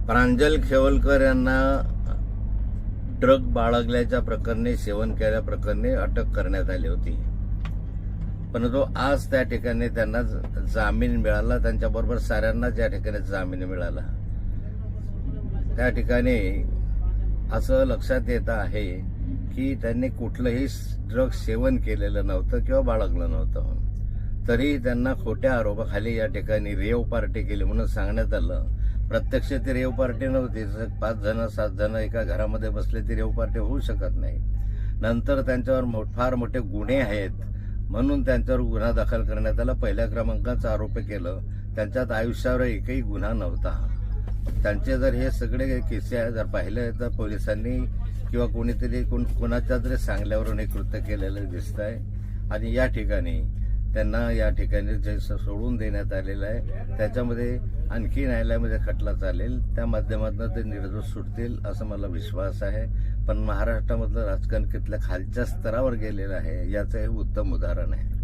प्रांजल खेवलकर यांना ड्रग बाळगल्याच्या प्रकरणी, सेवन केल्याप्रकरणी अटक करण्यात आली होती. परंतु आज त्या ठिकाणी त्यांना जामीन मिळाला. त्यांच्याबरोबर साऱ्यांनाच या ठिकाणी जामीन मिळाला. त्या ठिकाणी असं लक्षात येत आहे की त्यांनी कुठलंही ड्रग सेवन केलेलं नव्हतं किंवा बाळगलं नव्हतं. तरी त्यांना खोट्या आरोपाखाली या ठिकाणी रेव पार्टी केली म्हणून सांगण्यात आलं. प्रत्यक्ष ती रेव पार्टी नव्हती. 5 जण 7 जण एका घरामध्ये बसले ती रेव पार्टी होऊ शकत नाही. नंतर त्यांच्यावर फार मोठे गुन्हे आहेत म्हणून त्यांच्यावर गुन्हा दाखल करण्यात आला. पहिल्या क्रमांकाचा आरोप केलं. त्यांच्यात आयुष्यावर एकही गुन्हा नव्हता. त्यांचे जर हे सगळे किस्से जर पाहिले तर पोलिसांनी किंवा कोणीतरी कोणाच्या तरी सांगल्यावरून हे कृत्य केलेलं दिसत आहे. आणि या ठिकाणी त्यांना या ठिकाणी जे सोडून देण्यात आलेलं आहे त्याच्यामध्ये आणखी न्यायालयामध्ये खटला चालेल. त्या माध्यमातून ते निर्दोष सुटतील असं मला विश्वास आहे. पण महाराष्ट्रामधलं राजकारण कितल्या खालच्या स्तरावर गेलेलं आहे याचं हे उत्तम उदाहरण आहे.